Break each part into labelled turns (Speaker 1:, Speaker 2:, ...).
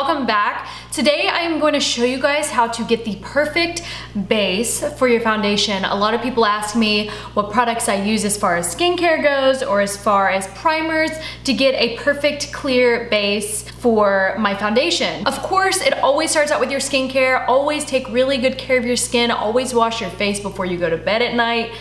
Speaker 1: welcome back. Today I am going to show you guys how to get the perfect base for your foundation. A lot of people ask me what products I use as far as skincare goes or as far as primers to get a perfect clear base for my foundation. Of course, it always starts out with your skincare. Always take really good care of your skin. Always wash your face before you go to bed at night.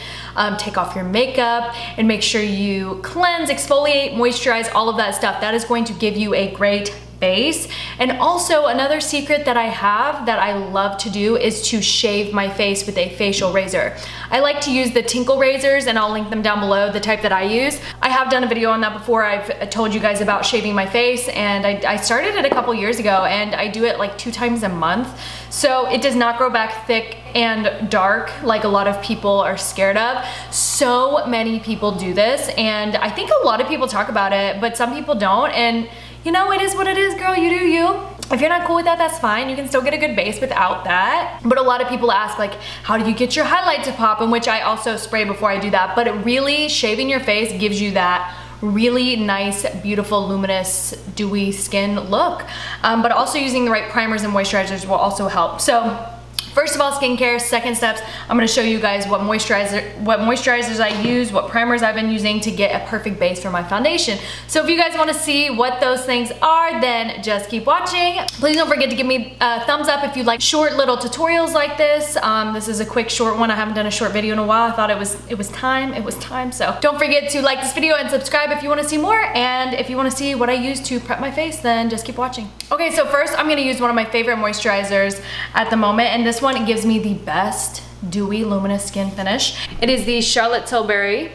Speaker 1: Take off your makeup and make sure you cleanse, exfoliate, moisturize, all of that stuff. That is going to give you a great base. And also another secret that I have that I love to do is to shave my face with a facial razor. I like to use the Tinkle Razors, and I'll link them down below, the type that I use. I have done a video on that before. I've told you guys about shaving my face, and I started it a couple years ago, and I do it like 2 times a month. So it does not grow back thick and dark like a lot of people are scared of. So many people do this, and I think a lot of people talk about it, but some people don't. And you know, it is what it is, girl. You do you. If you're not cool with that, that's fine. You can still get a good base without that. But a lot of people ask, like, how do you get your highlight to pop? In which I also spray before I do that. But it really, shaving your face gives you that really nice, beautiful, luminous, dewy skin look. But also using the right primers and moisturizers will also help. So first of all, skincare. Second steps, I'm gonna show you guys what moisturizers I use, what primers I've been using to get a perfect base for my foundation. So if you guys wanna see what those things are, then just keep watching. Please don't forget to give me a thumbs up if you like short little tutorials like this. This is a quick short one. I haven't done a short video in a while. I thought it was time. So don't forget to like this video and subscribe if you wanna see more. And if you wanna see what I use to prep my face, then just keep watching. Okay, so first I'm gonna use one of my favorite moisturizers at the moment, and this one, it gives me the best dewy luminous skin finish. It is the Charlotte Tilbury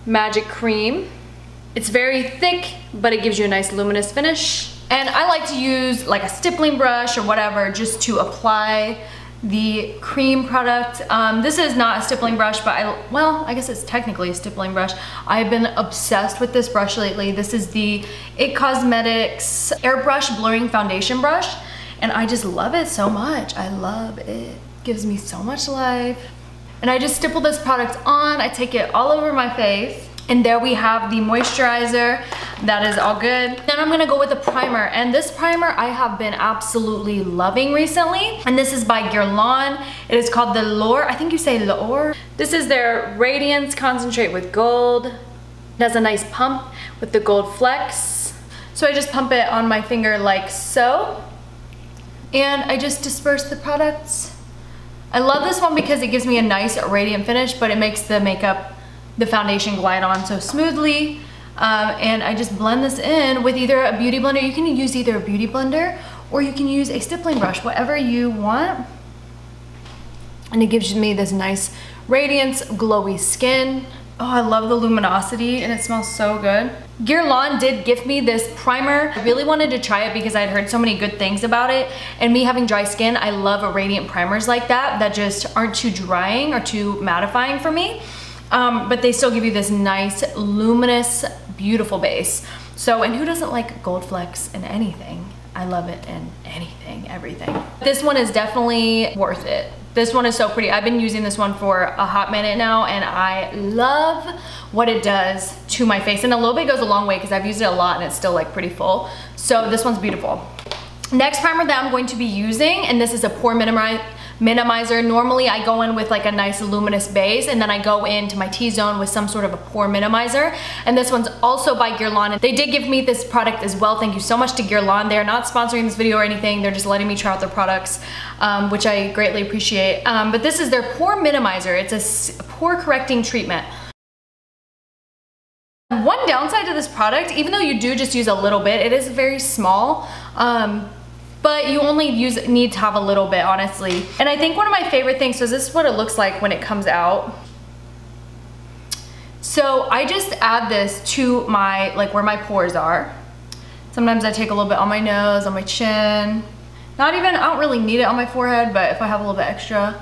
Speaker 1: Magic Cream. It's very thick, but it gives you a nice luminous finish. And I like to use like a stippling brush or whatever just to apply the cream product. This is not a stippling brush, but I guess it's technically a stippling brush. I've been obsessed with this brush lately. This is the IT Cosmetics Airbrush Blurring Foundation Brush. And I just love it so much. I love it. Gives me so much life. And I just stipple this product on. I take it all over my face. And there we have the moisturizer. That is all good. Then I'm gonna go with a primer. And this primer I have been absolutely loving recently. And this is by Guerlain. It is called the L'Or. I think you say L'Or. This is their Radiance Concentrate with Gold. It has a nice pump with the gold flecks. So I just pump it on my finger like so. And I just disperse the products. I love this one because it gives me a nice radiant finish, but it makes the makeup, the foundation glide on so smoothly. And I just blend this in with either a beauty blender. You can use either a beauty blender or you can use a stippling brush, whatever you want. And it gives me this nice radiance, glowy skin. Oh, I love the luminosity and it smells so good. Guerlain did gift me this primer. I really wanted to try it because I'd heard so many good things about it. And me having dry skin, I love radiant primers like that just aren't too drying or too mattifying for me. But they still give you this nice, luminous, beautiful base. So, and who doesn't like gold flecks in anything? I love it in anything, everything. This one is definitely worth it. This one is so pretty. I've been using this one for a hot minute now, and I love what it does to my face. And a little bit goes a long way because I've used it a lot and it's still like pretty full. So this one's beautiful. Next primer that I'm going to be using, and this is a pore minimizer. Normally I go in with like a nice luminous base, and then I go into my T-zone with some sort of a pore minimizer. And this one's also by Guerlain. They did give me this product as well. Thank you so much to Guerlain. They're not sponsoring this video or anything. They're just letting me try out their products, which I greatly appreciate. But this is their pore minimizer. It's a pore correcting treatment. One downside to this product, even though you do just use a little bit, it is very small. But you only need to have a little bit, honestly. And I think one of my favorite things, so this is what it looks like when it comes out. So I just add this to my, like where my pores are. Sometimes I take a little bit on my nose, on my chin. Not even, I don't really need it on my forehead, but if I have a little bit extra.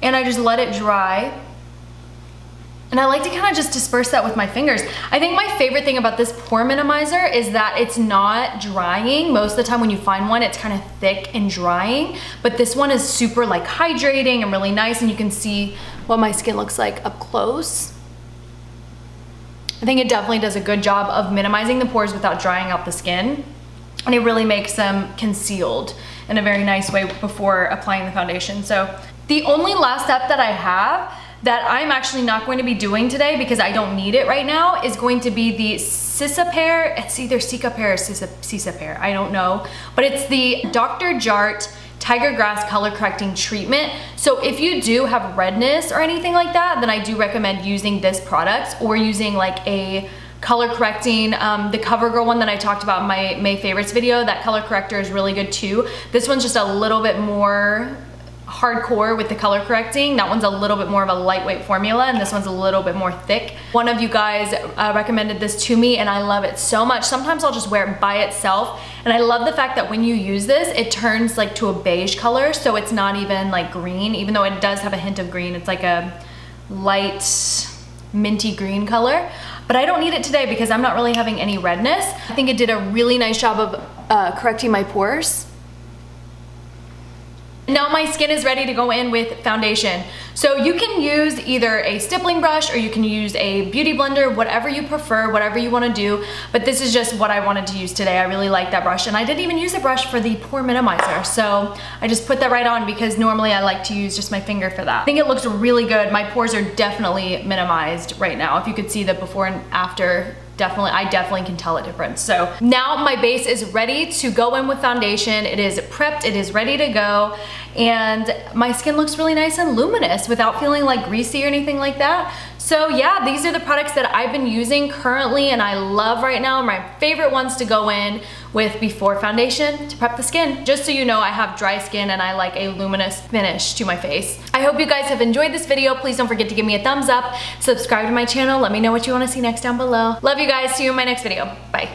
Speaker 1: And I just let it dry. And I like to kind of just disperse that with my fingers. I think my favorite thing about this pore minimizer is that it's not drying. Most of the time when you find one, it's kind of thick and drying. But this one is super like hydrating and really nice, and you can see what my skin looks like up close. I think it definitely does a good job of minimizing the pores without drying out the skin. and it really makes them concealed in a very nice way before applying the foundation. So the only last step that I have that I'm actually not going to be doing today because I don't need it right now is going to be the Cicapair. It's either Cicapair or Cicapair, I don't know. But it's the Dr. Jart Tiger Grass Color Correcting Treatment. So if you do have redness or anything like that, then I do recommend using this product or using like a color correcting, the CoverGirl one that I talked about in my May favorites video. That color corrector is really good too. This one's just a little bit more hardcore with the color correcting. That one's a little bit more of a lightweight formula, and this one's a little bit more thick. One of you guys recommended this to me, and I love it so much. Sometimes I'll just wear it by itself, and I love the fact that when you use this, it turns like to a beige color, so it's not even like green, even though it does have a hint of green. It's like a light minty green color. But I don't need it today because I'm not really having any redness. I think it did a really nice job of correcting my pores. Now my skin is ready to go in with foundation. So you can use either a stippling brush or you can use a beauty blender, whatever you prefer, whatever you want to do. But this is just what I wanted to use today. I really like that brush, and I didn't even use a brush for the pore minimizer. So I just put that right on because normally I like to use just my finger for that. I think it looks really good. My pores are definitely minimized right now. If you could see the before and after, I definitely can tell a difference. So now my base is ready to go in with foundation. It is prepped, it is ready to go, and my skin looks really nice and luminous without feeling like greasy or anything like that. So yeah, these are the products that I've been using currently and I love right now. My favorite ones to go in with before foundation to prep the skin. Just so you know, I have dry skin and I like a luminous finish to my face. I hope you guys have enjoyed this video. Please don't forget to give me a thumbs up, subscribe to my channel, let me know what you want to see next down below. Love you guys, see you in my next video. Bye.